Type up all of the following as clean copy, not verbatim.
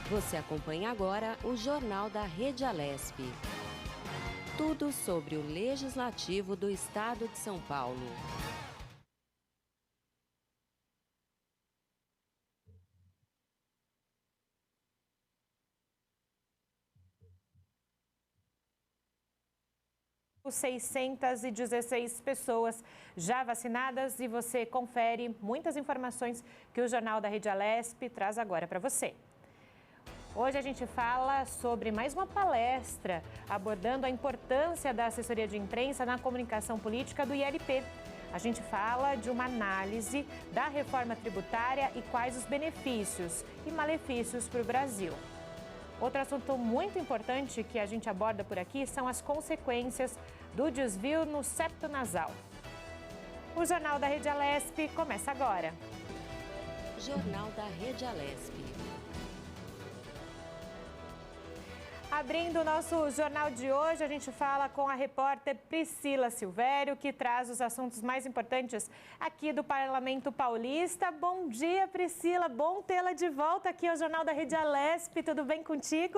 Você acompanha agora o Jornal da Rede Alesp. Tudo sobre o Legislativo do Estado de São Paulo. Os 616 pessoas já vacinadas e você confere muitas informações que o Jornal da Rede Alesp traz agora para você. Hoje a gente fala sobre mais uma palestra abordando a importância da assessoria de imprensa na comunicação política do ILP. A gente fala de uma análise da reforma tributária e quais os benefícios e malefícios para o Brasil. Outro assunto muito importante que a gente aborda por aqui são as consequências do desvio no septo nasal. O Jornal da Rede Alesp começa agora. Jornal da Rede Alesp. Abrindo o nosso jornal de hoje, a gente fala com a repórter Priscila Silvério, que traz os assuntos mais importantes aqui do Parlamento Paulista. Bom dia, Priscila. Bom tê-la de volta aqui ao Jornal da Rede Alesp. Tudo bem contigo?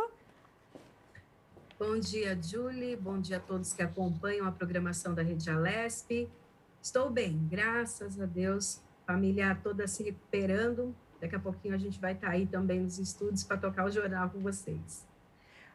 Bom dia, Julie. Bom dia a todos que acompanham a programação da Rede Alesp. Estou bem, graças a Deus. Família toda se recuperando. Daqui a pouquinho a gente vai estar aí também nos estúdios para tocar o jornal com vocês.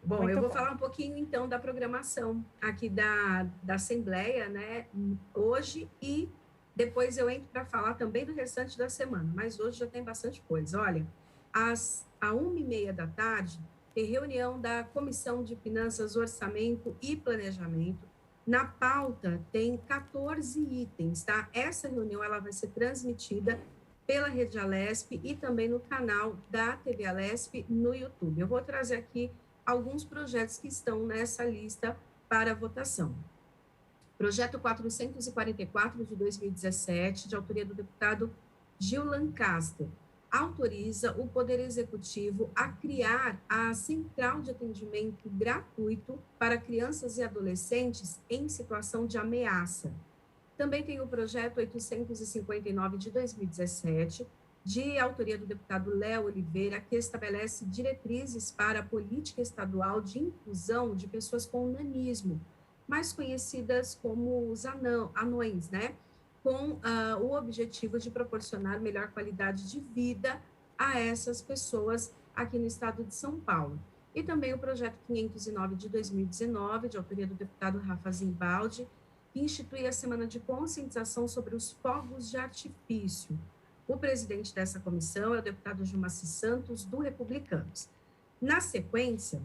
Bom, eu vou falar um pouquinho, então, da programação aqui da Assembleia, né, hoje, e depois eu entro para falar também do restante da semana, mas hoje já tem bastante coisa. Olha, às 1h30 da tarde, tem reunião da Comissão de Finanças, Orçamento e Planejamento. Na pauta tem 14 itens, tá? Essa reunião ela vai ser transmitida pela Rede Alesp e também no canal da TV Alesp no YouTube. Eu vou trazer aqui alguns projetos que estão nessa lista para votação. Projeto 444 de 2017, de autoria do deputado Gil Lancaster, autoriza o Poder Executivo a criar a Central de Atendimento Gratuito para crianças e adolescentes em situação de ameaça. Também tem o projeto 859 de 2017, de autoria do deputado Léo Oliveira, que estabelece diretrizes para a política estadual de inclusão de pessoas com nanismo, mais conhecidas como os anões, né? Com o objetivo de proporcionar melhor qualidade de vida a essas pessoas aqui no estado de São Paulo. E também o projeto 509 de 2019, de autoria do deputado Rafa Zimbaldi, que institui a Semana de Conscientização sobre os Fogos de Artifício. O presidente dessa comissão é o deputado Gilmaci Santos, do Republicanos. Na sequência,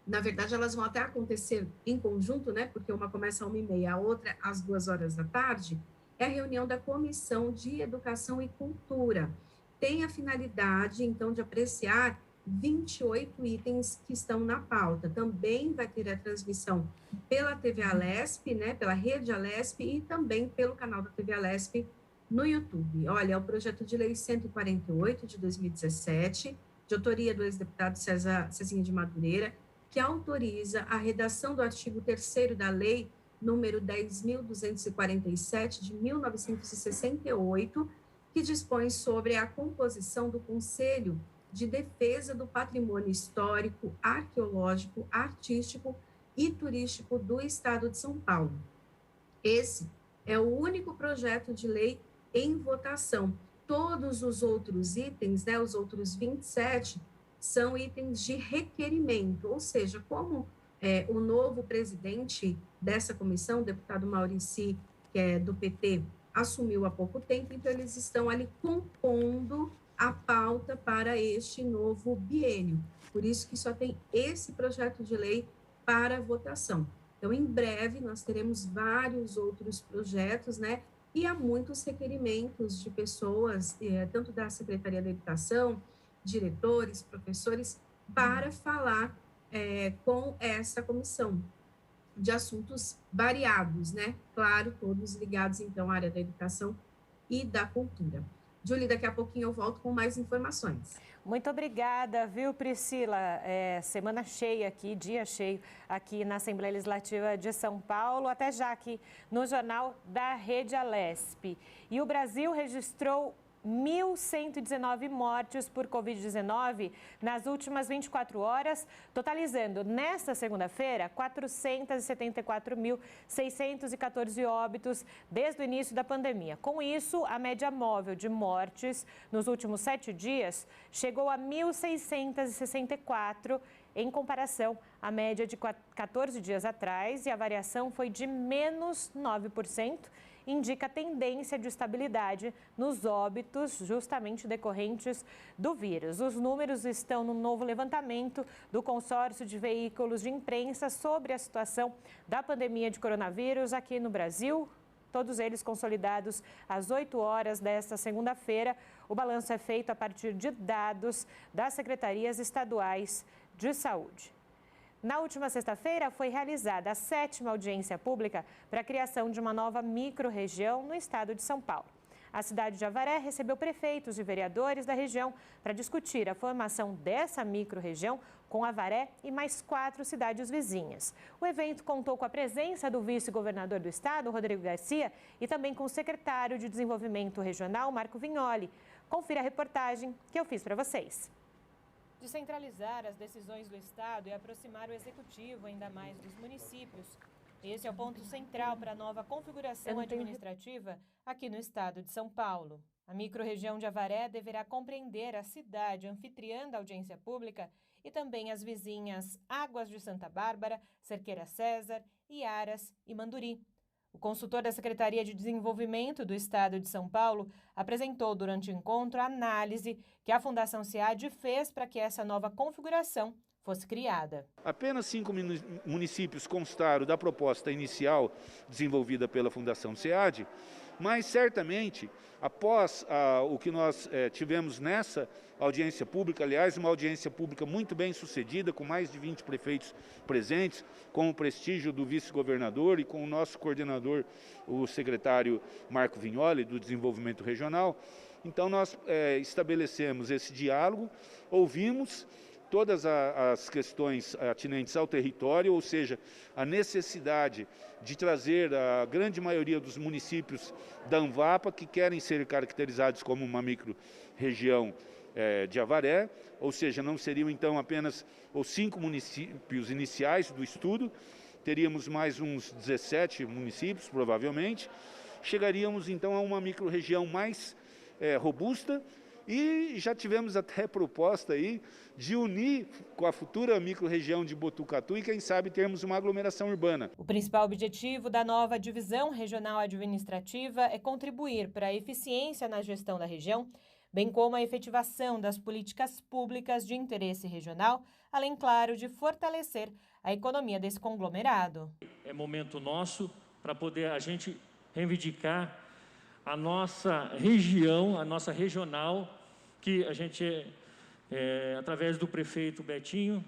na verdade, elas vão até acontecer em conjunto, né? Porque uma começa às 1h30, a outra às 2h da tarde, é a reunião da Comissão de Educação e Cultura. Tem a finalidade, então, de apreciar 28 itens que estão na pauta. Também vai ter a transmissão pela TV Alesp, né? Pela Rede Alesp e também pelo canal da TV Alesp no YouTube. Olha, é o projeto de lei 148 de 2017, de autoria do ex-deputado Cezinha de Madureira, que autoriza a redação do artigo 3º da lei número 10.247 de 1968, que dispõe sobre a composição do Conselho de Defesa do Patrimônio Histórico, Arqueológico, Artístico e Turístico do Estado de São Paulo. Esse é o único projeto de lei em votação. Todos os outros itens, né, os outros 27, são itens de requerimento, ou seja, como o novo presidente dessa comissão, o deputado Maurici, que é do PT, assumiu há pouco tempo, então eles estão ali compondo a pauta para este novo biênio. Por isso que só tem esse projeto de lei para votação. Então, em breve, nós teremos vários outros projetos, né? E há muitos requerimentos de pessoas, tanto da Secretaria da Educação, diretores, professores, para falar com essa comissão de assuntos variados, né? Claro, todos ligados, então, à área da educação e da cultura. Julie, daqui a pouquinho eu volto com mais informações. Muito obrigada, viu, Priscila? Semana cheia aqui, dia cheio aqui na Assembleia Legislativa de São Paulo, até já aqui no Jornal da Rede Alesp. E o Brasil registrou 1.119 mortes por Covid-19 nas últimas 24 horas, totalizando nesta segunda-feira 474.614 óbitos desde o início da pandemia. Com isso, a média móvel de mortes nos últimos 7 dias chegou a 1.664, em comparação à média de 14 dias atrás, e a variação foi de menos 9%. Indica tendência de estabilidade nos óbitos justamente decorrentes do vírus. Os números estão no novo levantamento do consórcio de veículos de imprensa sobre a situação da pandemia de coronavírus aqui no Brasil, todos eles consolidados às 8 horas desta segunda-feira. O balanço é feito a partir de dados das secretarias estaduais de saúde. Na última sexta-feira, foi realizada a 7ª audiência pública para a criação de uma nova micro-região no estado de São Paulo. A cidade de Avaré recebeu prefeitos e vereadores da região para discutir a formação dessa micro-região com Avaré e mais 4 cidades vizinhas. O evento contou com a presença do vice-governador do estado, Rodrigo Garcia, e também com o secretário de Desenvolvimento Regional, Marco Vignoli. Confira a reportagem que eu fiz para vocês. Descentralizar as decisões do Estado e aproximar o Executivo ainda mais dos municípios. Esse é o ponto central para a nova configuração administrativa aqui no estado de São Paulo. A microrregião de Avaré deverá compreender a cidade anfitriã da audiência pública e também as vizinhas Águas de Santa Bárbara, Cerqueira César, Iaras e Manduri. O consultor da Secretaria de Desenvolvimento do Estado de São Paulo apresentou durante o encontro a análise que a Fundação SEAD fez para que essa nova configuração fosse criada. Apenas 5 municípios constaram da proposta inicial desenvolvida pela Fundação SEAD, mas certamente, após o que nós tivemos nessa audiência pública, aliás, uma audiência pública muito bem sucedida, com mais de 20 prefeitos presentes, com o prestígio do vice-governador e com o nosso coordenador, o secretário Marco Vignoli, do Desenvolvimento Regional. Então, nós estabelecemos esse diálogo, ouvimos todas as questões atinentes ao território, ou seja, a necessidade de trazer a grande maioria dos municípios da ANVAPA, que querem ser caracterizados como uma micro-região de Avaré, ou seja, não seriam então apenas os 5 municípios iniciais do estudo, teríamos mais uns 17 municípios, provavelmente, chegaríamos então a uma micro-região mais robusta. E já tivemos até proposta aí de unir com a futura micro-região de Botucatu e, quem sabe, termos uma aglomeração urbana. O principal objetivo da nova divisão regional administrativa é contribuir para a eficiência na gestão da região, bem como a efetivação das políticas públicas de interesse regional, além, claro, de fortalecer a economia desse conglomerado. É momento nosso para poder a gente reivindicar a nossa região, a nossa regional, que a gente, através do prefeito Betinho,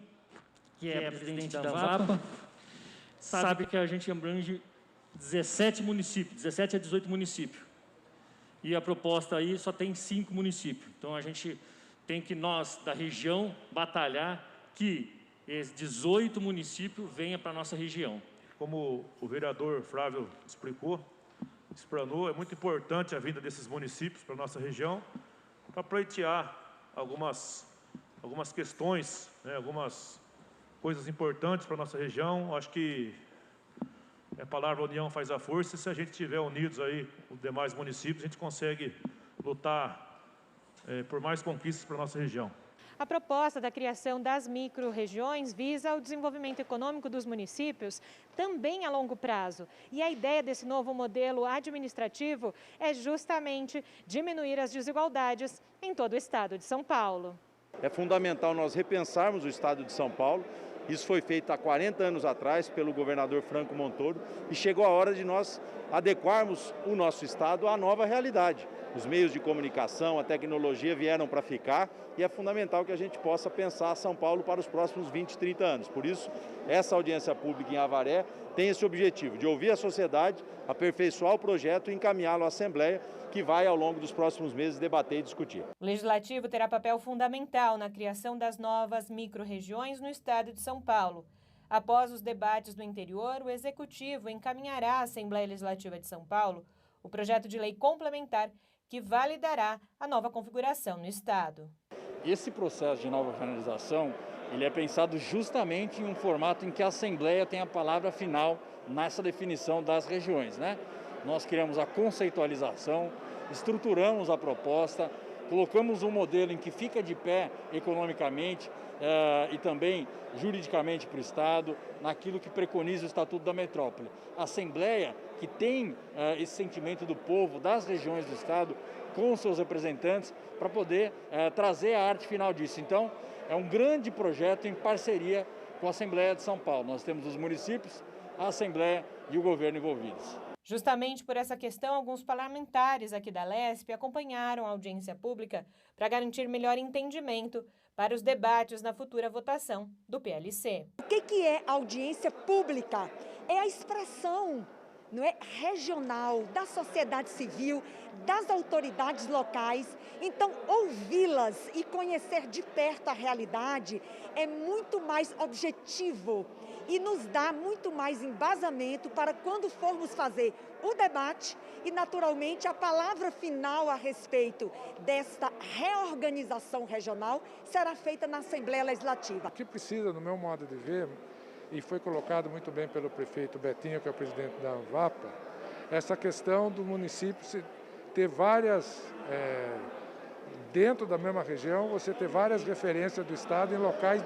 que é presidente da ANVAPA, sabe que a gente abrange 17 municípios, 17 a 18 municípios. E a proposta aí só tem 5 municípios. Então, a gente tem que, nós, da região, batalhar que esses 18 municípios venham para a nossa região. Como o vereador Flávio explanou, é muito importante a vinda desses municípios para a nossa região, para pleitear algumas questões, algumas coisas importantes para a nossa região. Acho que a palavra união faz a força, e se a gente estiver unidos aí, os demais municípios, a gente consegue lutar por mais conquistas para a nossa região. A proposta da criação das micro-regiões visa o desenvolvimento econômico dos municípios também a longo prazo. E a ideia desse novo modelo administrativo é justamente diminuir as desigualdades em todo o estado de São Paulo. É fundamental nós repensarmos o estado de São Paulo. Isso foi feito há 40 anos atrás pelo governador Franco Montoro e chegou a hora de nós adequarmos o nosso estado à nova realidade. Os meios de comunicação, a tecnologia vieram para ficar e é fundamental que a gente possa pensar São Paulo para os próximos 20, 30 anos. Por isso, essa audiência pública em Avaré tem esse objetivo de ouvir a sociedade, aperfeiçoar o projeto e encaminhá-lo à Assembleia, que vai, ao longo dos próximos meses, debater e discutir. O Legislativo terá papel fundamental na criação das novas micro-regiões no estado de São Paulo. Após os debates no interior, o Executivo encaminhará à Assembleia Legislativa de São Paulo o projeto de lei complementar que validará a nova configuração no estado. Esse processo de nova federalização, ele é pensado justamente em um formato em que a Assembleia tem a palavra final nessa definição das regiões, né? Nós criamos a conceitualização, estruturamos a proposta, colocamos um modelo em que fica de pé economicamente e também juridicamente para o Estado, naquilo que preconiza o Estatuto da Metrópole. A Assembleia, que tem esse sentimento do povo, das regiões do Estado, com seus representantes, para poder trazer a arte final disso. Então, é um grande projeto em parceria com a Assembleia de São Paulo. Nós temos os municípios, a Assembleia e o governo envolvidos. Justamente por essa questão, alguns parlamentares aqui da Lesp acompanharam a audiência pública para garantir melhor entendimento para os debates na futura votação do PLC. O que é audiência pública? É a expressão, não é, regional, da sociedade civil, das autoridades locais. Então, ouvi-las e conhecer de perto a realidade é muito mais objetivo e nos dá muito mais embasamento para quando formos fazer o debate e, naturalmente, a palavra final a respeito desta reorganização regional será feita na Assembleia Legislativa. O que precisa, no meu modo de ver, e foi colocado muito bem pelo prefeito Betinho, que é o presidente da ANVAPA, essa questão do município ter várias, dentro da mesma região, você ter várias referências do Estado em locais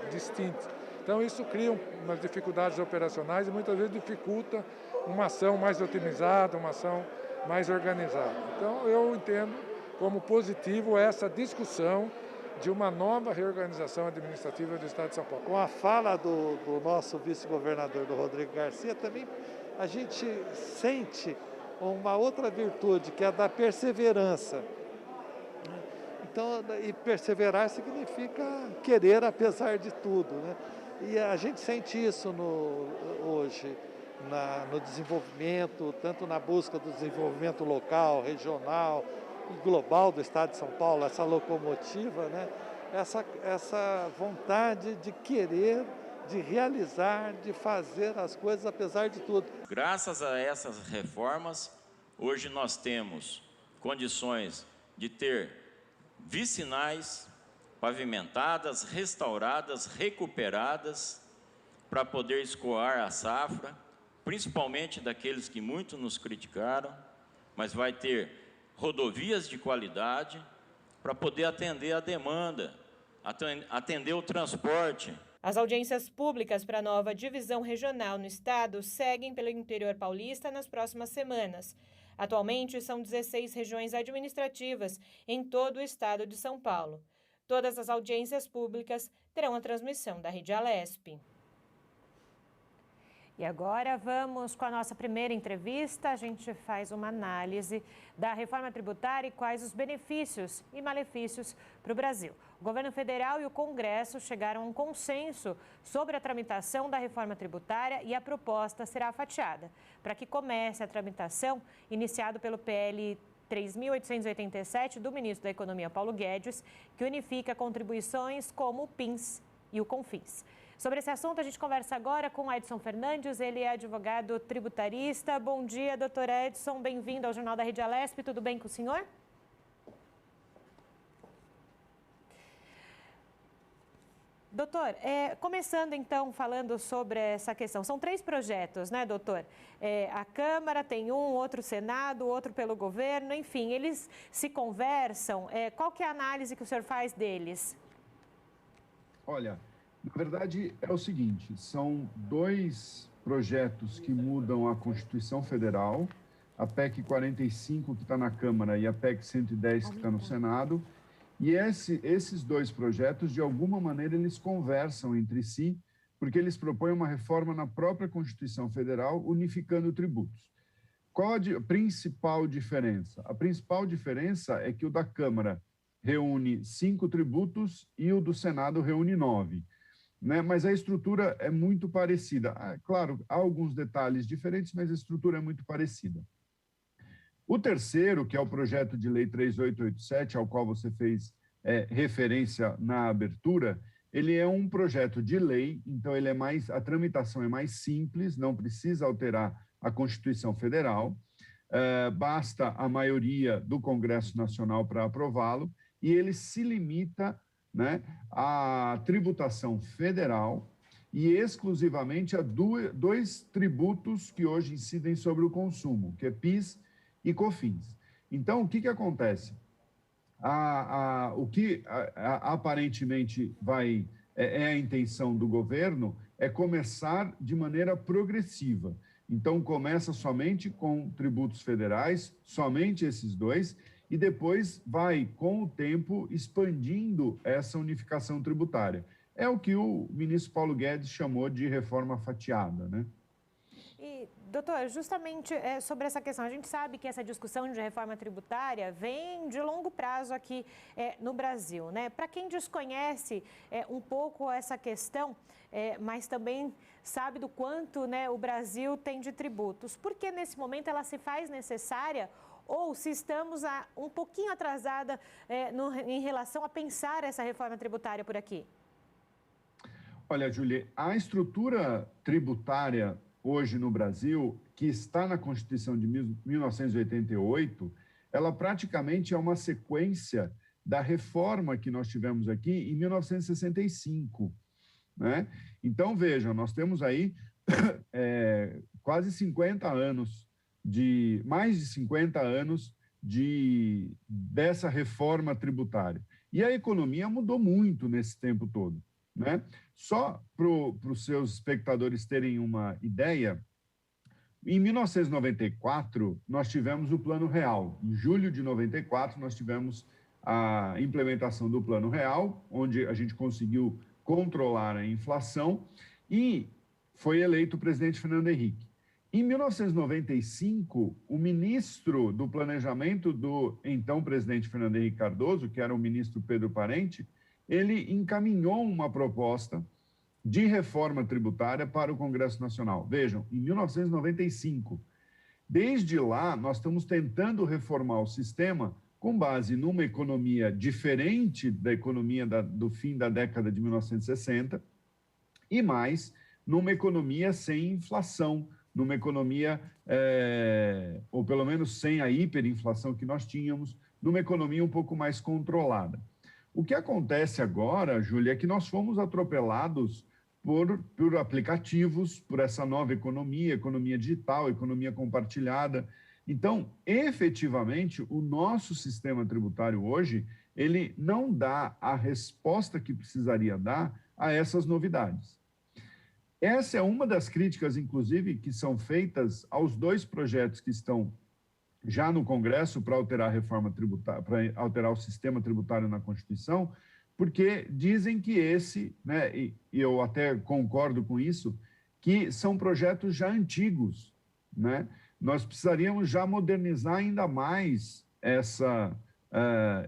distintos. Então isso cria umas dificuldades operacionais e muitas vezes dificulta uma ação mais otimizada, uma ação mais organizada. Então eu entendo como positivo essa discussão de uma nova reorganização administrativa do Estado de São Paulo. Com a fala do nosso vice-governador, do Rodrigo Garcia, também a gente sente uma outra virtude, que é a da perseverança. Então, e perseverar significa querer apesar de tudo, né? E a gente sente isso hoje no desenvolvimento, tanto na busca do desenvolvimento local, regional e global do Estado de São Paulo, essa locomotiva, né? Essa vontade de querer, de realizar, de fazer as coisas apesar de tudo. Graças a essas reformas, hoje nós temos condições de ter vicinais pavimentadas, restauradas, recuperadas, para poder escoar a safra, principalmente daqueles que muito nos criticaram, mas vai ter rodovias de qualidade para poder atender a demanda, atender o transporte. As audiências públicas para a nova divisão regional no estado seguem pelo interior paulista nas próximas semanas. Atualmente, são 16 regiões administrativas em todo o estado de São Paulo. Todas as audiências públicas terão a transmissão da Rede Alesp. E agora vamos com a nossa primeira entrevista. A gente faz uma análise da reforma tributária e quais os benefícios e malefícios para o Brasil. O governo federal e o Congresso chegaram a um consenso sobre a tramitação da reforma tributária e a proposta será fatiada para que comece a tramitação iniciado pelo PL 3.887 do ministro da Economia, Paulo Guedes, que unifica contribuições como o PINS e o CONFINS. Sobre esse assunto, a gente conversa agora com Edson Fernandes, ele é advogado tributarista. Bom dia, doutor Edson, bem-vindo ao Jornal da Rede Alesp, tudo bem com o senhor? Doutor, começando então falando sobre essa questão, são 3 projetos, né, doutor? A Câmara tem um, outro Senado, outro pelo governo, enfim, eles se conversam. Qual que é a análise que o senhor faz deles? Olha, na verdade é o seguinte, são 2 projetos que mudam a Constituição Federal, a PEC 45 que está na Câmara e a PEC 110 que está no Senado. E esses 2 projetos, de alguma maneira, eles conversam entre si, porque eles propõem uma reforma na própria Constituição Federal, unificando tributos. Qual a principal diferença? A principal diferença é que o da Câmara reúne 5 tributos e o do Senado reúne 9. Né? Mas a estrutura é muito parecida. Claro, há alguns detalhes diferentes, mas a estrutura é muito parecida. O terceiro, que é o projeto de lei 3887, ao qual você fez referência na abertura, ele é um projeto de lei, então a tramitação é mais simples, não precisa alterar a Constituição Federal. basta a maioria do Congresso Nacional para aprová-lo, e ele se limita, né, à tributação federal e exclusivamente a dois tributos que hoje incidem sobre o consumo, que é PIS e COFINS. Então, o que acontece? O que aparentemente é a intenção do governo é começar de maneira progressiva. Então, começa somente com tributos federais, somente esses dois, e depois vai, com o tempo, expandindo essa unificação tributária. É o que o ministro Paulo Guedes chamou de reforma fatiada, né? E, doutor, justamente sobre essa questão, a gente sabe que essa discussão de reforma tributária vem de longo prazo aqui no Brasil, né? Para quem desconhece um pouco essa questão, mas também sabe do quanto, né, o Brasil tem de tributos, por que nesse momento ela se faz necessária ou se estamos um pouquinho atrasada em relação a pensar essa reforma tributária por aqui? Olha, Júlia, a estrutura tributária hoje no Brasil, que está na Constituição de 1988, ela praticamente é uma sequência da reforma que nós tivemos aqui em 1965, né? Então, vejam, nós temos aí quase 50 anos, mais de 50 anos dessa reforma tributária. E a economia mudou muito nesse tempo todo, né? Só para os seus espectadores terem uma ideia, em 1994, nós tivemos o Plano Real. Em julho de 94, nós tivemos a implementação do Plano Real, onde a gente conseguiu controlar a inflação e foi eleito o presidente Fernando Henrique. Em 1995, o ministro do Planejamento do então presidente Fernando Henrique Cardoso, que era o ministro Pedro Parente, ele encaminhou uma proposta de reforma tributária para o Congresso Nacional. Vejam, em 1995. Desde lá, nós estamos tentando reformar o sistema com base numa economia diferente da economia do fim da década de 1960 e mais numa economia sem inflação, numa economia, ou pelo menos sem a hiperinflação que nós tínhamos, numa economia um pouco mais controlada. O que acontece agora, Júlia, é que nós fomos atropelados por aplicativos, por essa nova economia digital, economia compartilhada. Então, efetivamente, o nosso sistema tributário hoje, ele não dá a resposta que precisaria dar a essas novidades. Essa é uma das críticas, inclusive, que são feitas aos dois projetos que estão já no Congresso para alterar a reforma tributária, para alterar o sistema tributário na Constituição, porque dizem que né, e eu até concordo com isso, que são projetos já antigos, né? Nós precisaríamos já modernizar ainda mais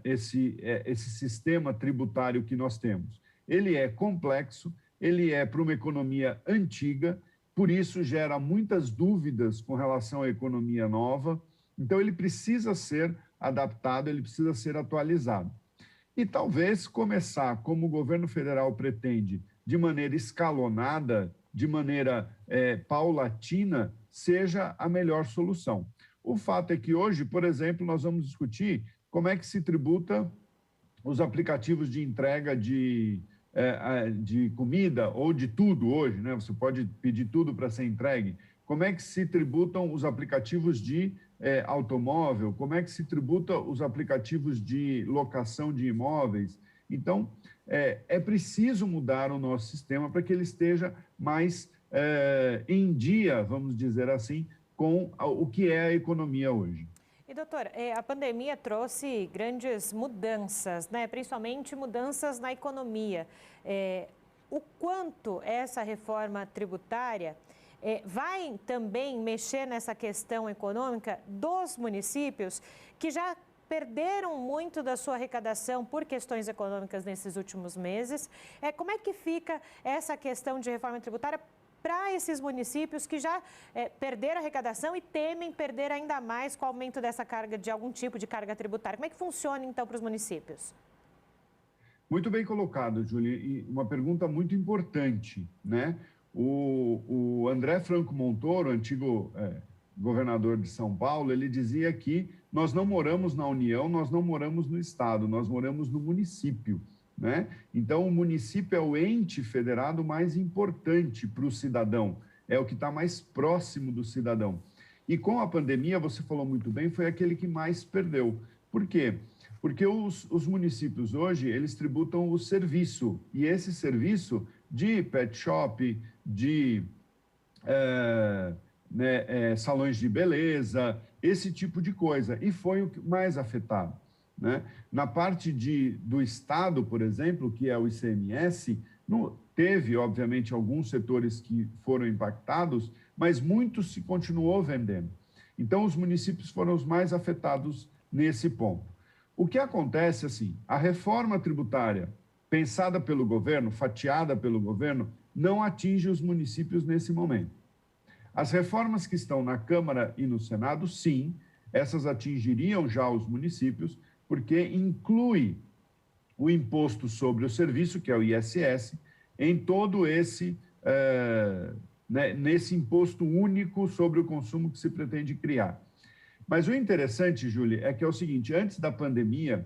esse sistema tributário que nós temos. Ele é complexo, ele é para uma economia antiga, por isso gera muitas dúvidas com relação à economia nova, então ele precisa ser adaptado, ele precisa ser atualizado. E talvez começar, como o governo federal pretende, de maneira escalonada, de maneira paulatina, seja a melhor solução. O fato é que hoje, por exemplo, nós vamos discutir como é que se tributa os aplicativos de entrega de comida ou de tudo hoje, né? Você pode pedir tudo para ser entregue. Como é que se tributam os aplicativos de automóvel? Como é que se tributa os aplicativos de locação de imóveis? Então, é preciso mudar o nosso sistema para que ele esteja mais em dia, vamos dizer assim, com o que é a economia hoje. E, doutor, a pandemia trouxe grandes mudanças, né? Principalmente mudanças na economia. O quanto essa reforma tributária vai também mexer nessa questão econômica dos municípios que já perderam muito da sua arrecadação por questões econômicas nesses últimos meses? Como é que fica essa questão de reforma tributária para esses municípios que já perderam a arrecadação e temem perder ainda mais com o aumento dessa carga, de algum tipo de carga tributária? Como é que funciona, então, para os municípios? Muito bem colocado, Júlia, e uma pergunta muito importante, né? O André Franco Montoro, antigo governador de São Paulo, ele dizia que nós não moramos na União, nós não moramos no Estado, nós moramos no município, né? Então, o município é o ente federado mais importante para o cidadão, é o que está mais próximo do cidadão. E com a pandemia, você falou muito bem, foi aquele que mais perdeu. Por quê? Porque os municípios hoje, eles tributam o serviço, e esse serviço de pet shop, de salões de beleza, esse tipo de coisa, e foi o mais afetado, né? Na parte do Estado, por exemplo, que é o ICMS, teve, obviamente, alguns setores que foram impactados, mas muitos se continuou vendendo. Então, os municípios foram os mais afetados nesse ponto. O que acontece, assim, a reforma tributária pensada pelo governo, fatiada pelo governo, não atinge os municípios nesse momento. As reformas que estão na Câmara e no Senado, sim, essas atingiriam já os municípios, porque inclui o imposto sobre o serviço, que é o ISS, em todo esse, nesse imposto único sobre o consumo que se pretende criar. Mas o interessante, Júlia, é que é o seguinte, antes da pandemia,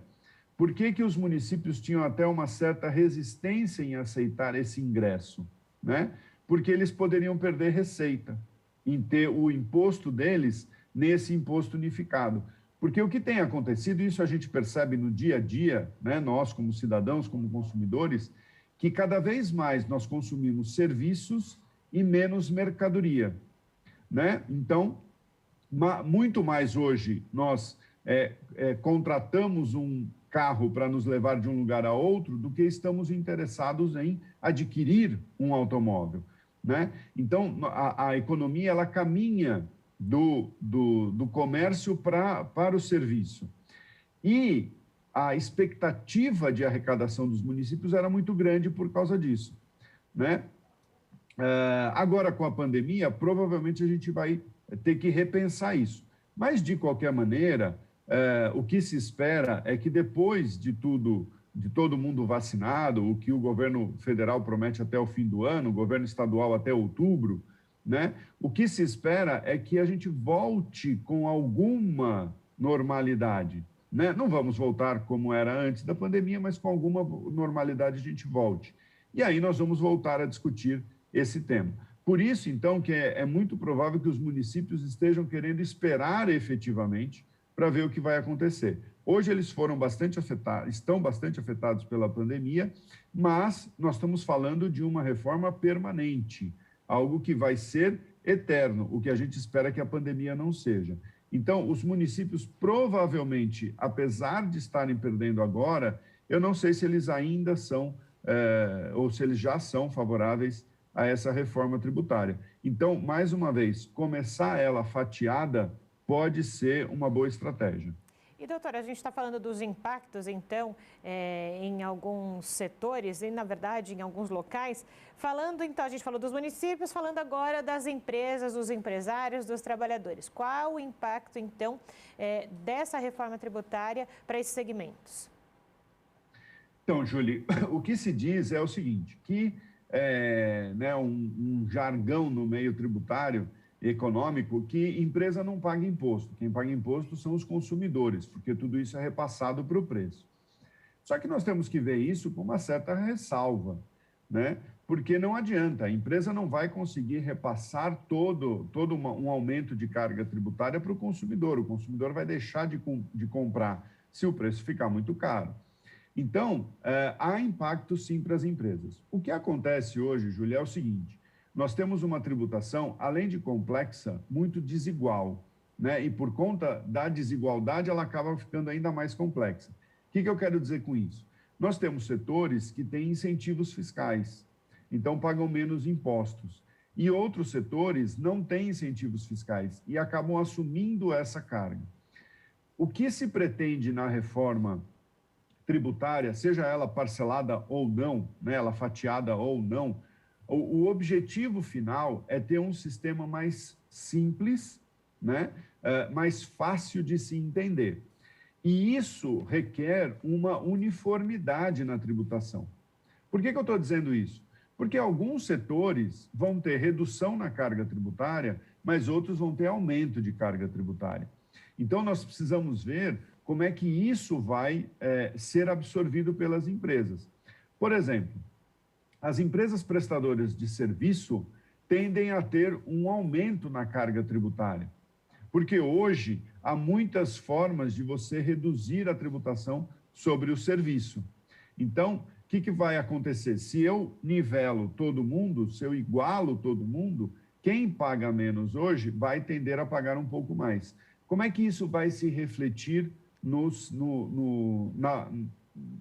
por que os municípios tinham até uma certa resistência em aceitar esse ingresso, né? Porque eles poderiam perder receita em ter o imposto deles nesse imposto unificado. Porque o que tem acontecido, isso a gente percebe no dia a dia, né, nós como cidadãos, como consumidores, que cada vez mais nós consumimos serviços e menos mercadoria, né? Então, muito mais hoje nós contratamos um carro para nos levar de um lugar a outro do que estamos interessados em adquirir um automóvel, né? Então, a economia, ela caminha do comércio para o serviço. E a expectativa de arrecadação dos municípios era muito grande por causa disso, né? Agora, com a pandemia, provavelmente a gente vai ter que repensar isso. Mas, de qualquer maneira, o que se espera é que depois de todo mundo vacinado, o que o governo federal promete até o fim do ano, o governo estadual até outubro, né? O que se espera é que a gente volte com alguma normalidade, né? Não vamos voltar como era antes da pandemia, mas com alguma normalidade a gente volte. E aí nós vamos voltar a discutir esse tema. Por isso, então, que é muito provável que os municípios estejam querendo esperar efetivamente para ver o que vai acontecer. Hoje eles foram estão bastante afetados pela pandemia, mas nós estamos falando de uma reforma permanente, algo que vai ser eterno, o que a gente espera que a pandemia não seja. Então, os municípios provavelmente, apesar de estarem perdendo agora, eu não sei se eles ainda são, ou se eles já são favoráveis a essa reforma tributária. Então, mais uma vez, começar ela fatiada pode ser uma boa estratégia. E, doutora, a gente está falando dos impactos, então, em alguns setores e, na verdade, em alguns locais. Então, a gente falou dos municípios, falando agora das empresas, dos empresários, dos trabalhadores. Qual o impacto, então, dessa reforma tributária para esses segmentos? Então, Júlia, o que se diz é o seguinte, que um jargão no meio tributário econômico que empresa não paga imposto. Quem paga imposto são os consumidores, porque tudo isso é repassado para o preço. Só que nós temos que ver isso com uma certa ressalva, né? Porque não adianta, a empresa não vai conseguir repassar todo um aumento de carga tributária para o consumidor vai deixar de comprar se o preço ficar muito caro. Então, há impacto sim para as empresas. O que acontece hoje, Júlia, é o seguinte, nós temos uma tributação, além de complexa, muito desigual, né? E por conta da desigualdade, ela acaba ficando ainda mais complexa. O que eu quero dizer com isso? Nós temos setores que têm incentivos fiscais, então pagam menos impostos. E outros setores não têm incentivos fiscais e acabam assumindo essa carga. O que se pretende na reforma tributária, seja ela parcelada ou não, né? Ela fatiada ou não, o objetivo final é ter um sistema mais simples, né? Mais fácil de se entender. E isso requer uma uniformidade na tributação. Por que eu estou dizendo isso? Porque alguns setores vão ter redução na carga tributária mas outros vão ter aumento de carga tributária. Então, nós precisamos ver como é que isso vai ser absorvido pelas empresas. Por exemplo, as empresas prestadoras de serviço tendem a ter um aumento na carga tributária, porque hoje há muitas formas de você reduzir a tributação sobre o serviço. Então, o que vai acontecer? Se eu nivelo todo mundo, se eu igualo todo mundo, quem paga menos hoje vai tender a pagar um pouco mais. Como é que isso vai se refletir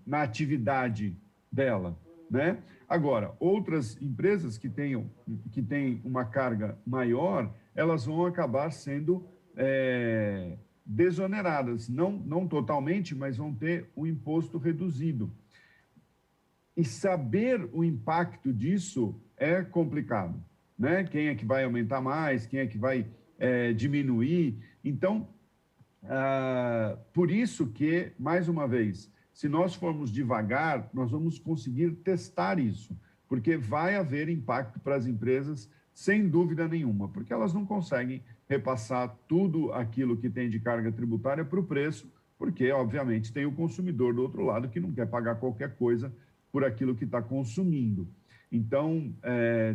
na atividade dela, né? Agora, outras empresas que têm uma carga maior, elas vão acabar sendo desoneradas, não totalmente, mas vão ter o imposto reduzido. E saber o impacto disso é complicado, né? Quem é que vai aumentar mais, quem é que vai diminuir. Então, por isso que, mais uma vez, se nós formos devagar, nós vamos conseguir testar isso, porque vai haver impacto para as empresas, sem dúvida nenhuma, porque elas não conseguem repassar tudo aquilo que tem de carga tributária para o preço, porque, obviamente, tem o consumidor do outro lado que não quer pagar qualquer coisa por aquilo que está consumindo. Então,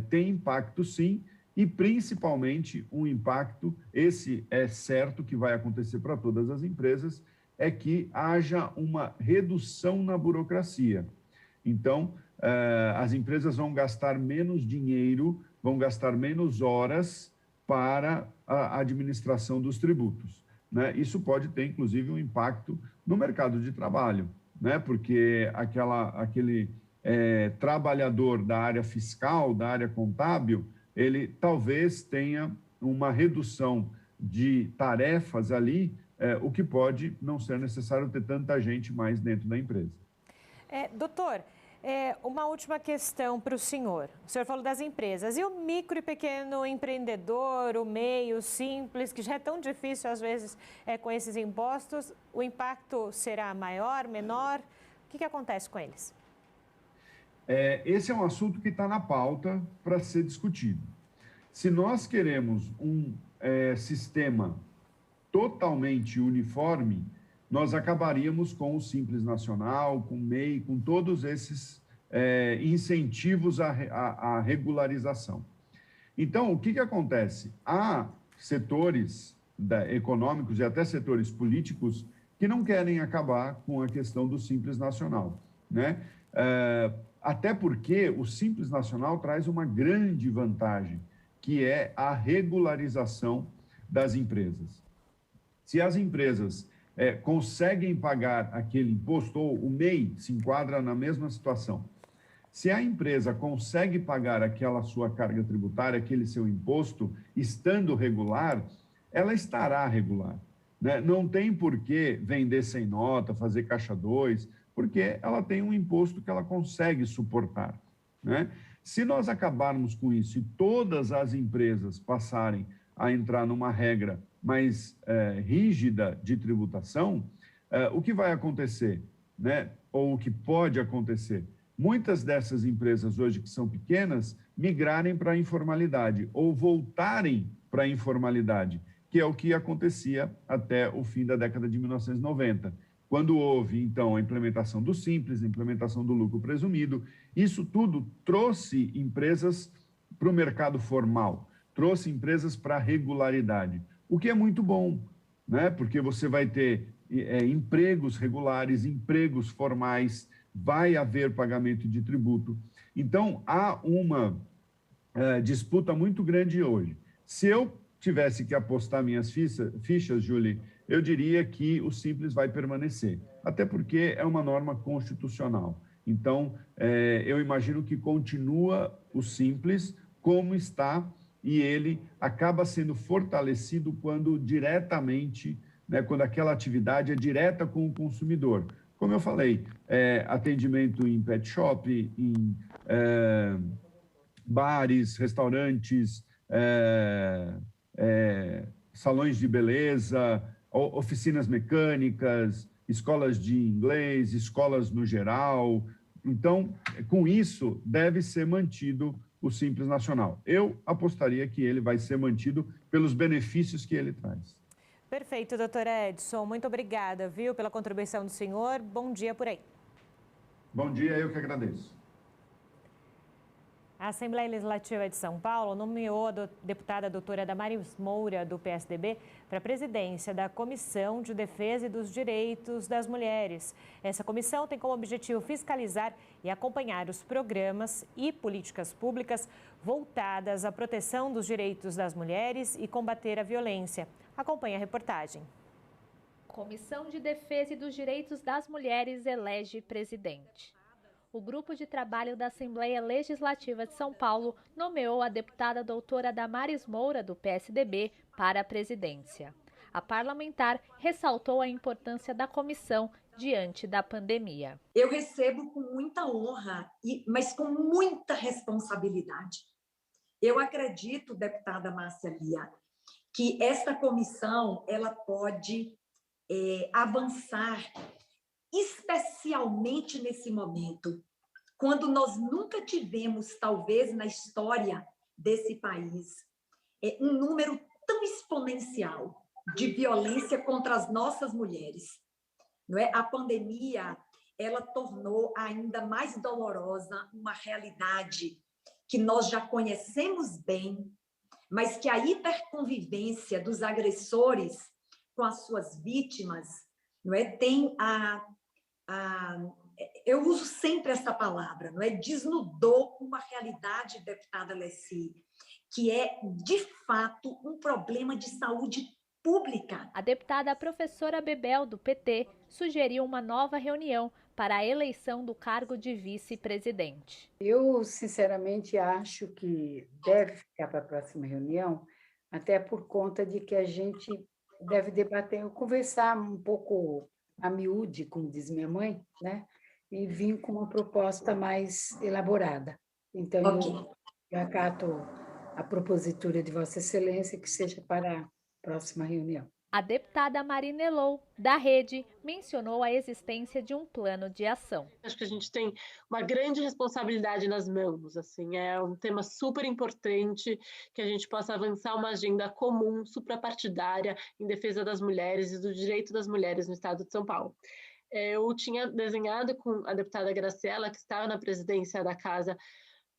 tem impacto, sim, e principalmente um impacto, esse é certo que vai acontecer para todas as empresas, é que haja uma redução na burocracia. Então, as empresas vão gastar menos dinheiro, vão gastar menos horas para a administração dos tributos, né? Isso pode ter, inclusive, um impacto no mercado de trabalho, né? Porque aquele trabalhador da área fiscal, da área contábil, ele talvez tenha uma redução de tarefas ali, o que pode não ser necessário ter tanta gente mais dentro da empresa. Doutor, uma última questão para o senhor. O senhor falou das empresas. E o micro e pequeno empreendedor, o meio simples, que já é tão difícil, às vezes, com esses impostos, o impacto será maior, menor? O que acontece com eles? Esse é um assunto que está na pauta para ser discutido. Se nós queremos um sistema totalmente uniforme, nós acabaríamos com o Simples Nacional, com o MEI, com todos esses incentivos à regularização. Então, o que acontece? Há setores econômicos e até setores políticos que não querem acabar com a questão do Simples Nacional, né? Até porque o Simples Nacional traz uma grande vantagem, que é a regularização das empresas. Se as empresas conseguem pagar aquele imposto, ou o MEI se enquadra na mesma situação, se a empresa consegue pagar aquela sua carga tributária, aquele seu imposto, estando regular, ela estará regular, né? Não tem por que vender sem nota, fazer caixa 2, porque ela tem um imposto que ela consegue suportar, né? Se nós acabarmos com isso e todas as empresas passarem a entrar numa regra mais rígida de tributação, o que vai acontecer, né? Ou o que pode acontecer? Muitas dessas empresas hoje que são pequenas migrarem para a informalidade ou voltarem para a informalidade, que é o que acontecia até o fim da década de 1990. Quando houve, então, a implementação do Simples, a implementação do lucro presumido, isso tudo trouxe empresas para o mercado formal, trouxe empresas para a regularidade, o que é muito bom, né? Porque você vai ter empregos regulares, empregos formais, vai haver pagamento de tributo. Então, há uma disputa muito grande hoje. Se eu tivesse que apostar minhas fichas, Julie, eu diria que o Simples vai permanecer, até porque é uma norma constitucional. Então, eu imagino que continua o Simples como está e ele acaba sendo fortalecido quando diretamente, né, quando aquela atividade é direta com o consumidor. Como eu falei, atendimento em pet shop, em bares, restaurantes, salões de beleza, oficinas mecânicas, escolas de inglês, escolas no geral. Então, com isso, deve ser mantido o Simples Nacional. Eu apostaria que ele vai ser mantido pelos benefícios que ele traz. Perfeito, doutor Edson. Muito obrigada, viu, pela contribuição do senhor. Bom dia por aí. Bom dia, eu que agradeço. A Assembleia Legislativa de São Paulo nomeou a deputada doutora Damaris Moura, do PSDB, para a presidência da Comissão de Defesa e dos Direitos das Mulheres. Essa comissão tem como objetivo fiscalizar e acompanhar os programas e políticas públicas voltadas à proteção dos direitos das mulheres e combater a violência. Acompanhe a reportagem. Comissão de Defesa e dos Direitos das Mulheres elege presidente. O grupo de trabalho da Assembleia Legislativa de São Paulo nomeou a deputada doutora Damaris Moura, do PSDB, para a presidência. A parlamentar ressaltou a importância da comissão diante da pandemia. Eu recebo com muita honra, mas com muita responsabilidade. Eu acredito, deputada Márcia Lia, que esta comissão ela pode avançar, especialmente nesse momento, quando nós nunca tivemos, talvez na história desse país, um número tão exponencial de violência contra as nossas mulheres. Não é? A pandemia, ela tornou ainda mais dolorosa uma realidade que nós já conhecemos bem, mas que a hiperconvivência dos agressores com as suas vítimas, não é, tem eu uso sempre essa palavra, não é, desnudou uma realidade, deputada Alessi, que é, de fato, um problema de saúde pública. A deputada professora Bebel, do PT, sugeriu uma nova reunião para a eleição do cargo de vice-presidente. Eu, sinceramente, acho que deve ficar para a próxima reunião, até por conta de que a gente deve debater, conversar um pouco a miúde, como diz minha mãe, né? E vir com uma proposta mais elaborada. Então, eu acato a propositura de Vossa Excelência que seja para a próxima reunião. A deputada Marina Elou, da Rede, mencionou a existência de um plano de ação. Acho que a gente tem uma grande responsabilidade nas mãos, assim, é um tema super importante que a gente possa avançar uma agenda comum, suprapartidária, em defesa das mulheres e do direito das mulheres no estado de São Paulo. Eu tinha desenhado com a deputada Graciela, que estava na presidência da Casa,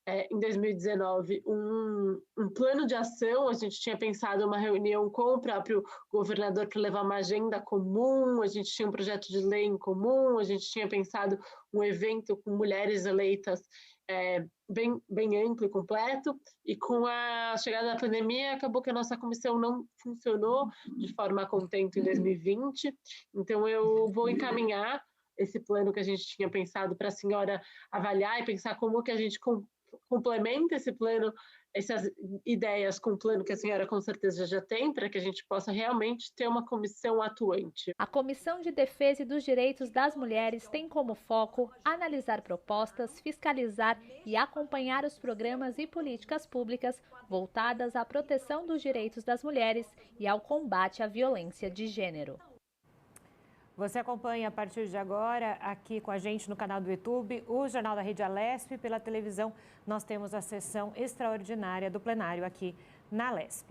em 2019, um plano de ação. A gente tinha pensado uma reunião com o próprio governador para levar uma agenda comum, a gente tinha um projeto de lei em comum, a gente tinha pensado um evento com mulheres eleitas bem amplo e completo, e com a chegada da pandemia acabou que a nossa comissão não funcionou de forma contente em 2020, então eu vou encaminhar esse plano que a gente tinha pensado para a senhora avaliar e pensar como que a gente complementa esse plano, essas ideias com o plano que a senhora com certeza já tem, para que a gente possa realmente ter uma comissão atuante. A Comissão de Defesa e dos Direitos das Mulheres tem como foco analisar propostas, fiscalizar e acompanhar os programas e políticas públicas voltadas à proteção dos direitos das mulheres e ao combate à violência de gênero. Você acompanha a partir de agora, aqui com a gente no canal do YouTube, o Jornal da Rede Alesp. Pela televisão, nós temos a sessão extraordinária do plenário aqui na Alesp.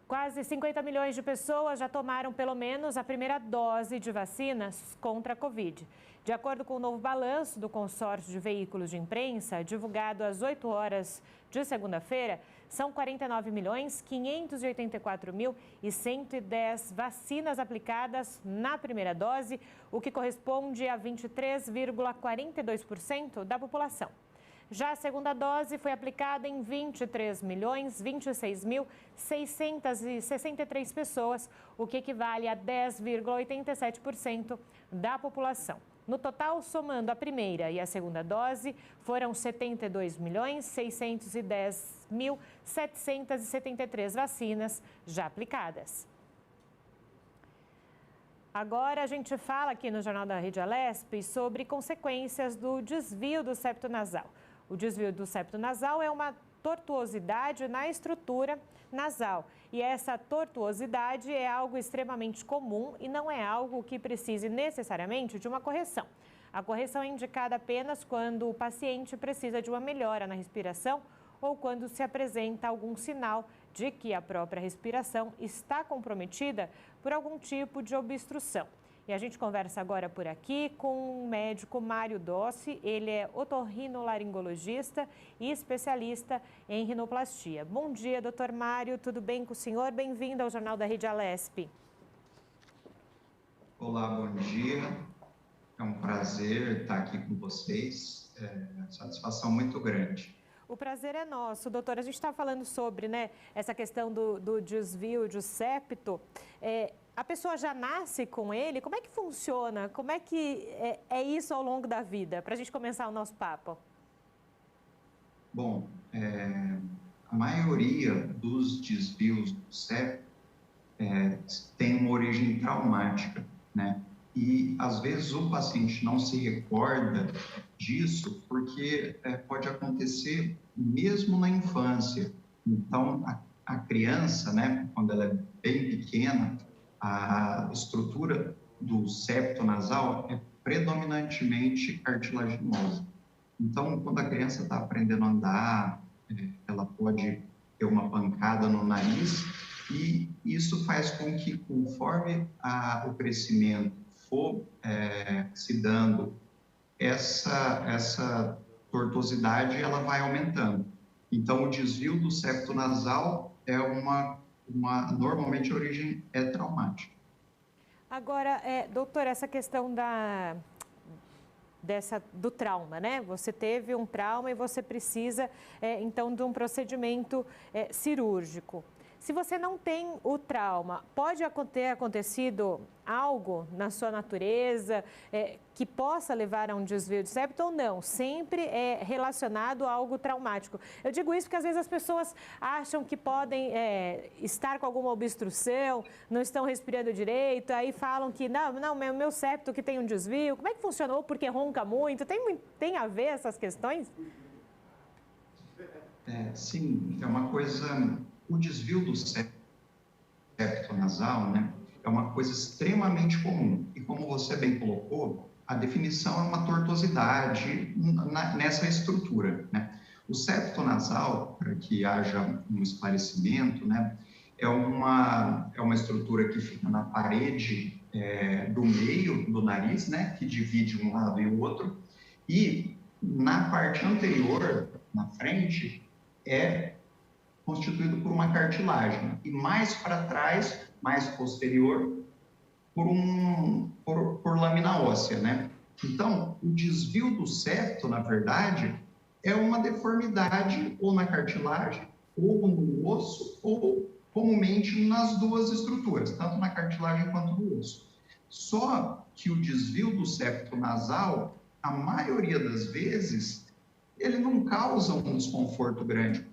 Quase 50 milhões de pessoas já tomaram pelo menos a primeira dose de vacinas contra a Covid. De acordo com o novo balanço do consórcio de veículos de imprensa, divulgado às 8 horas de segunda-feira, são 49.584.110 vacinas aplicadas na primeira dose, o que corresponde a 23,42% da população. Já a segunda dose foi aplicada em 23.026.663 pessoas, o que equivale a 10,87% da população. No total, somando a primeira e a segunda dose, foram 72.610.773 vacinas já aplicadas. Agora a gente fala aqui no Jornal da Rede Alesp sobre consequências do desvio do septo nasal. O desvio do septo nasal é uma tortuosidade na estrutura nasal. E essa tortuosidade é algo extremamente comum e não é algo que precise necessariamente de uma correção. A correção é indicada apenas quando o paciente precisa de uma melhora na respiração ou quando se apresenta algum sinal de que a própria respiração está comprometida por algum tipo de obstrução. E a gente conversa agora por aqui com o médico Mário Dossi. Ele é otorrinolaringologista e especialista em rinoplastia. Bom dia, doutor Mário. Tudo bem com o senhor? Bem-vindo ao Jornal da Rede Alesp. Olá, bom dia. É um prazer estar aqui com vocês. Satisfação muito grande. O prazer é nosso, doutor. A gente está falando sobre, essa questão do desvio de septo. A pessoa já nasce com ele? Como é que funciona? Como é que é isso ao longo da vida? Para a gente começar o nosso papo. Bom, a maioria dos desvios do septo tem uma origem traumática, né? E, às vezes, o paciente não se recorda disso porque pode acontecer mesmo na infância. Então, a criança, né, quando ela é bem pequena, a estrutura do septo nasal é predominantemente cartilaginosa. Então, quando a criança está aprendendo a andar, ela pode ter uma pancada no nariz e isso faz com que, conforme o crescimento for se dando, essa tortuosidade ela vai aumentando. Então, o desvio do septo nasal é normalmente a origem é traumática. Agora, doutor, essa questão do trauma, né? Você teve um trauma e você precisa, então, de um procedimento cirúrgico. Se você não tem o trauma, pode ter acontecido algo na sua natureza que possa levar a um desvio de septo ou não? Sempre é relacionado a algo traumático. Eu digo isso porque às vezes as pessoas acham que podem estar com alguma obstrução, não estão respirando direito, aí falam que não, meu septo que tem um desvio. Como é que funcionou? Porque ronca muito? Tem a ver essas questões? Sim, é uma coisa... O desvio do septo nasal, né, é uma coisa extremamente comum. E como você bem colocou, a definição é uma tortuosidade nessa estrutura, né? O septo nasal, para que haja um esclarecimento, né, é uma estrutura que fica na parede do meio do nariz, né, que divide um lado e o outro. E na parte anterior, na frente, é constituído por uma cartilagem, e mais para trás, mais posterior, por lâmina óssea, né? Então, o desvio do septo, na verdade, é uma deformidade ou na cartilagem, ou no osso, ou comumente nas duas estruturas, tanto na cartilagem quanto no osso. Só que o desvio do septo nasal, a maioria das vezes, ele não causa um desconforto grande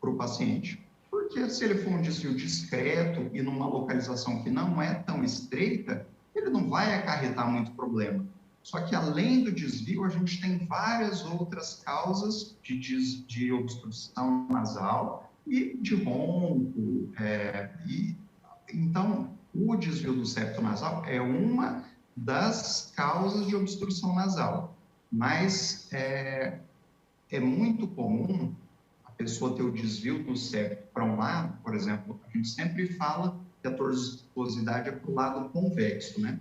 para o paciente. Porque se ele for um desvio discreto e numa localização que não é tão estreita, ele não vai acarretar muito problema. Só que além do desvio, a gente tem várias outras causas de obstrução nasal e de ronco. Então, o desvio do septo nasal é uma das causas de obstrução nasal. Mas é muito comum a pessoa ter o desvio do septo para um lado, por exemplo, a gente sempre fala que a tortuosidade é para o lado convexo, né?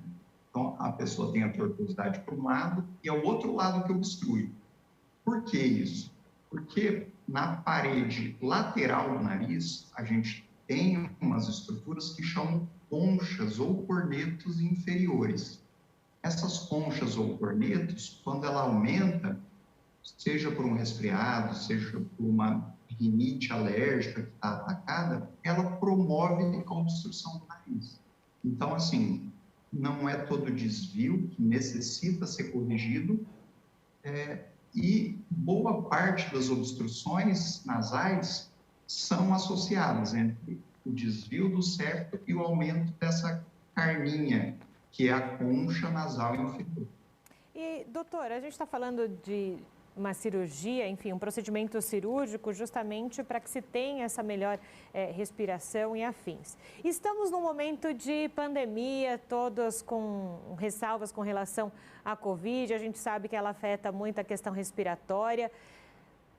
Então, a pessoa tem a tortuosidade para um lado e é o outro lado que obstrui. Por que isso? Porque na parede lateral do nariz, a gente tem umas estruturas que chamam conchas ou cornetos inferiores. Essas conchas ou cornetos, quando ela aumenta, seja por um resfriado, seja por uma rinite alérgica que está atacada, ela promove a obstrução do nariz. Então, assim, não é todo desvio que necessita ser corrigido e boa parte das obstruções nasais são associadas entre o desvio do septo e o aumento dessa carninha, que é a concha nasal inferior. E, doutora, a gente está falando uma cirurgia, enfim, um procedimento cirúrgico, justamente para que se tenha essa melhor respiração e afins. Estamos num momento de pandemia, todos com ressalvas com relação à Covid, a gente sabe que ela afeta muito a questão respiratória.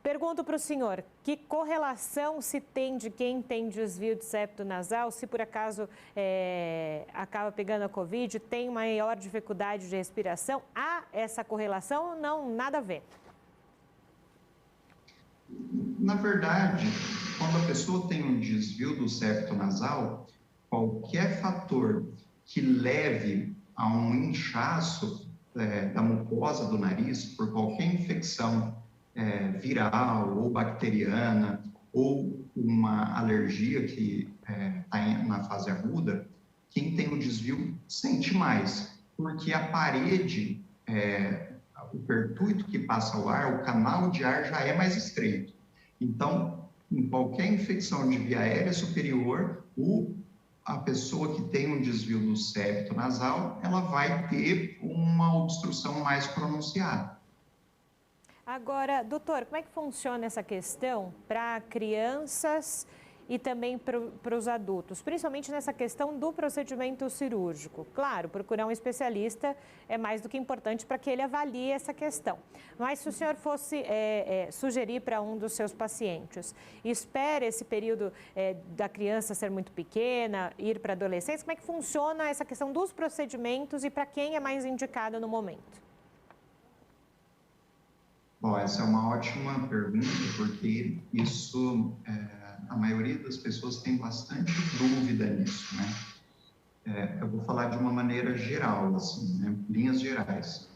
Pergunto para o senhor, que correlação se tem de quem tem desvio de septo nasal, se por acaso acaba pegando a Covid, tem maior dificuldade de respiração? Há essa correlação ou não, nada a ver? Na verdade, quando a pessoa tem um desvio do septo nasal, qualquer fator que leve a um inchaço da mucosa do nariz por qualquer infecção viral ou bacteriana, ou uma alergia que está na fase aguda, quem tem o desvio sente mais, porque a parede, o pertuito que passa o ar, o canal de ar já é mais estreito. Então, em qualquer infecção de via aérea superior, a pessoa que tem um desvio do septo nasal, ela vai ter uma obstrução mais pronunciada. Agora, doutor, como é que funciona essa questão para crianças e também para os adultos, principalmente nessa questão do procedimento cirúrgico? Claro, procurar um especialista é mais do que importante para que ele avalie essa questão. Mas se o senhor fosse sugerir para um dos seus pacientes, espere esse período da criança ser muito pequena, ir para a adolescência, como é que funciona essa questão dos procedimentos e para quem é mais indicado no momento? Bom, essa é uma ótima pergunta, porque isso, a maioria das pessoas tem bastante dúvida nisso, né? Eu vou falar de uma maneira geral, assim, né? Linhas gerais.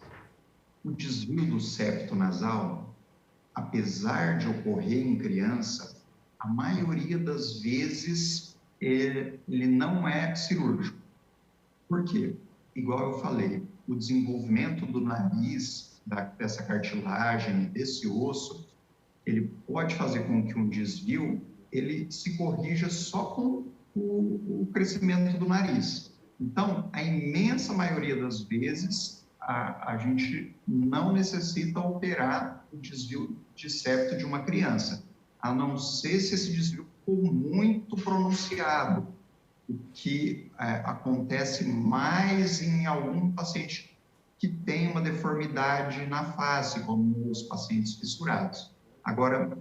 O desvio do septo nasal, apesar de ocorrer em criança, a maioria das vezes ele não é cirúrgico. Por quê? Igual eu falei, o desenvolvimento do nariz, dessa cartilagem, desse osso, ele pode fazer com que um desvio ele se corrija só com o crescimento do nariz. Então, a imensa maioria das vezes, a gente não necessita operar o desvio de septo de uma criança, a não ser se esse desvio for muito pronunciado, o que acontece mais em algum paciente que tem uma deformidade na face, como os pacientes fissurados. Agora,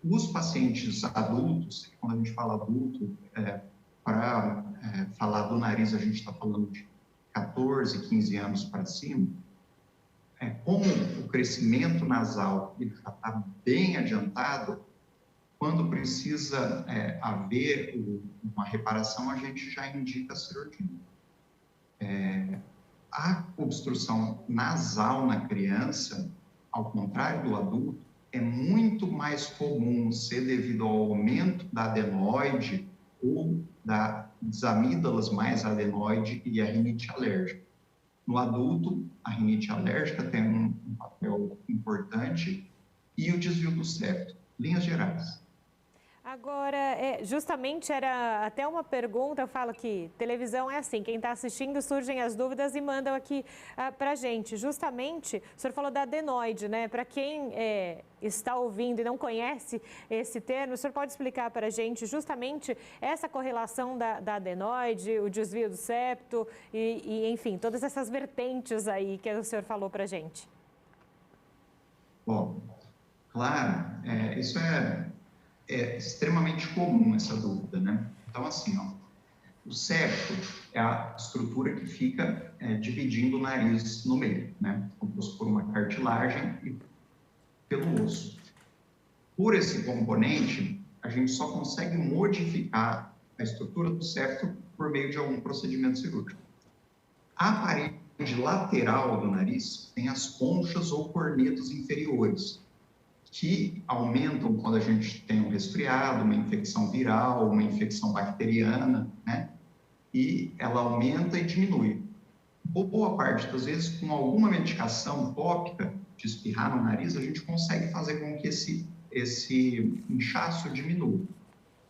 os pacientes adultos, quando a gente fala adulto, para falar do nariz, a gente está falando de 14, 15 anos para cima, como o crescimento nasal ele já está bem adiantado, quando precisa haver uma reparação, a gente já indica a cirurgia. A obstrução nasal na criança, ao contrário do adulto, é muito mais comum ser devido ao aumento da adenoide ou das amígdalas mais adenoide e a rinite alérgica. No adulto, a rinite alérgica tem um papel importante e o desvio do septo. Linhas gerais. Agora, justamente era até uma pergunta, eu falo que televisão é assim, quem está assistindo surgem as dúvidas e mandam aqui para a gente. Justamente, o senhor falou da adenoide, né? Para quem está ouvindo e não conhece esse termo, o senhor pode explicar para a gente justamente essa correlação da adenoide, o desvio do septo e, enfim, todas essas vertentes aí que o senhor falou para a gente? Bom, claro, isso é extremamente comum essa dúvida, né? Então, assim, o septo é a estrutura que fica dividindo o nariz no meio, né? Composto por uma cartilagem e pelo osso. Por esse componente, a gente só consegue modificar a estrutura do septo por meio de algum procedimento cirúrgico. A parede lateral do nariz tem as conchas ou cornetos inferiores, que aumentam quando a gente tem um resfriado, uma infecção viral, uma infecção bacteriana, né? E ela aumenta e diminui. Boa parte das vezes, com alguma medicação tópica de espirrar no nariz, a gente consegue fazer com que esse inchaço diminua.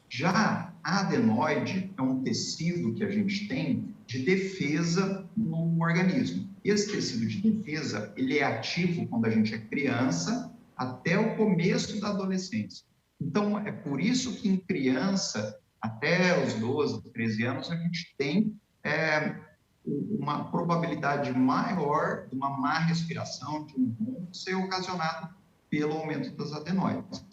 Já a adenoide é um tecido que a gente tem de defesa no organismo. Esse tecido de defesa, ele é ativo quando a gente é criança até o começo da adolescência. Então, é por isso que em criança, até os 12, 13 anos, a gente tem uma probabilidade maior de uma má respiração, de um ronco ser ocasionado pelo aumento das adenoides.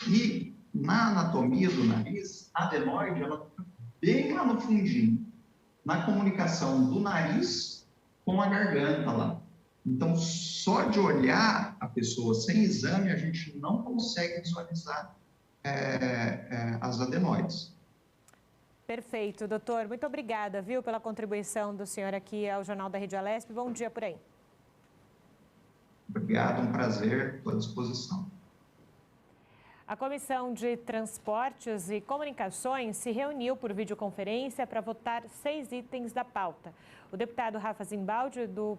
E na anatomia do nariz, a adenoide, ela fica bem lá no fundinho, na comunicação do nariz com a garganta lá. Então, só de olhar a pessoa sem exame, a gente não consegue visualizar as adenoides. Perfeito, doutor. Muito obrigada, viu, pela contribuição do senhor aqui ao Jornal da Rede Alesp. Bom dia por aí. Obrigado, um prazer, estou à disposição. A Comissão de Transportes e Comunicações se reuniu por videoconferência para votar 6 itens da pauta. O deputado Rafa Zimbaldi, do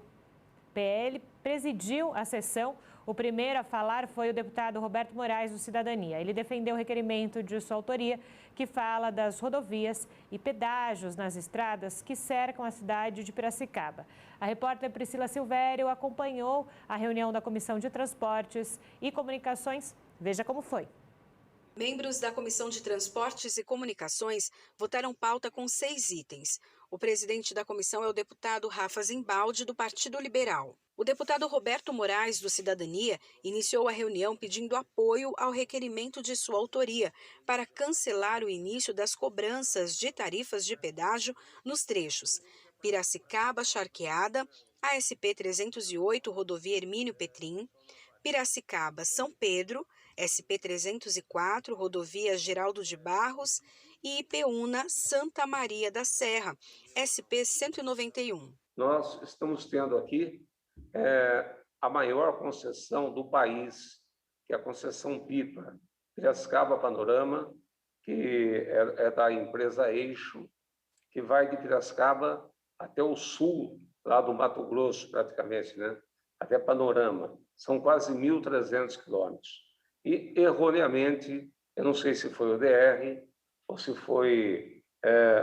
PL, presidiu a sessão. O primeiro a falar foi o deputado Roberto Moraes, do Cidadania. Ele defendeu o requerimento de sua autoria, que fala das rodovias e pedágios nas estradas que cercam a cidade de Piracicaba. A repórter Priscila Silvério acompanhou a reunião da Comissão de Transportes e Comunicações. Veja como foi. Membros da Comissão de Transportes e Comunicações votaram pauta com 6 itens. O presidente da comissão é o deputado Rafa Zimbaldi, do Partido Liberal. O deputado Roberto Moraes, do Cidadania, iniciou a reunião pedindo apoio ao requerimento de sua autoria para cancelar o início das cobranças de tarifas de pedágio nos trechos Piracicaba-Charqueada, ASP-308, rodovia Hermínio Petrin, Piracicaba-São Pedro, SP-304, rodovia Geraldo de Barros, e Ipeúna Santa Maria da Serra, SP-191. Nós estamos tendo aqui a maior concessão do país, que é a concessão PIPA, Piracicaba Panorama, que é da empresa Eixo, que vai de Piracicaba até o sul, lá do Mato Grosso, praticamente, né? Até Panorama. São quase 1.300 quilômetros. E, erroneamente, eu não sei se foi o DR ou se foi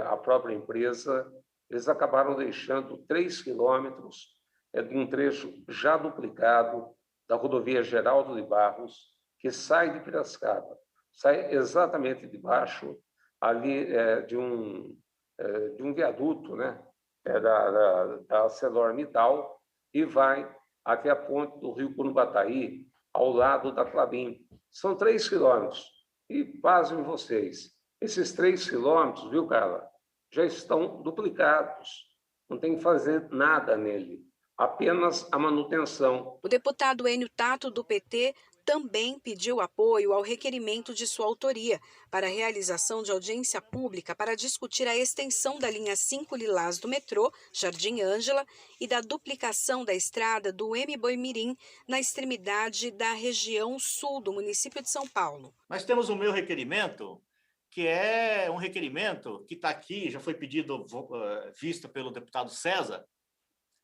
a própria empresa, eles acabaram deixando 3 quilômetros de um trecho já duplicado da rodovia Geraldo de Barros, que sai de Piracicaba, sai exatamente debaixo ali de um viaduto, né, da ArcelorMittal, e vai até a ponte do Rio Curumbataí, ao lado da Klabin. São 3 quilômetros. E, pasmem vocês, esses 3 quilômetros, viu, Carla, já estão duplicados. Não tem que fazer nada nele, apenas a manutenção. O deputado Enio Tato, do PT, também pediu apoio ao requerimento de sua autoria para a realização de audiência pública para discutir a extensão da linha 5 Lilás do metrô, Jardim Ângela, e da duplicação da estrada do Mboi-Mirim na extremidade da região sul do município de São Paulo. Nós temos o meu requerimento, que é um requerimento que está aqui, já foi pedido, visto pelo deputado César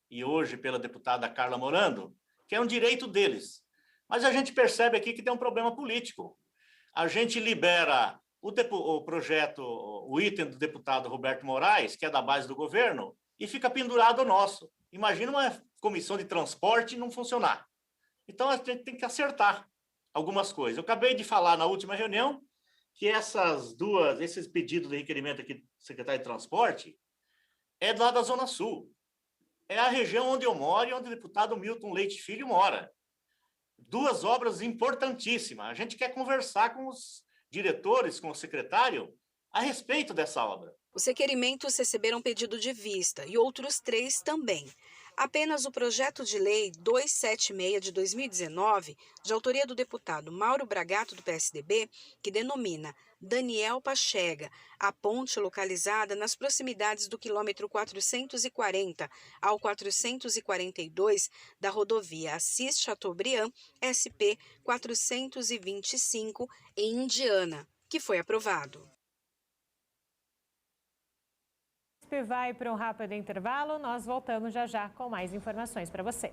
e hoje pela deputada Carla Morando, que é um direito deles. Mas a gente percebe aqui que tem um problema político. A gente libera o projeto, o item do deputado Roberto Moraes, que é da base do governo, e fica pendurado o nosso. Imagina uma comissão de transporte não funcionar. Então, a gente tem que acertar algumas coisas. Eu acabei de falar na última reunião que esses pedidos de requerimento aqui do secretário de Transporte é lá da Zona Sul. É a região onde eu moro e onde o deputado Milton Leite Filho mora. 2 obras importantíssimas. A gente quer conversar com os diretores, com o secretário, a respeito dessa obra. Os requerimentos receberam pedido de vista e outros 3 também. Apenas o projeto de lei 276 de 2019, de autoria do deputado Mauro Bragato, do PSDB, que denomina Daniel Pachega, a ponte localizada nas proximidades do quilômetro 440 ao 442 da rodovia Assis Chateaubriand, SP 425, em Indiana, que foi aprovado. Vai para um rápido intervalo, nós voltamos já já com mais informações para você.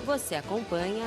Você acompanha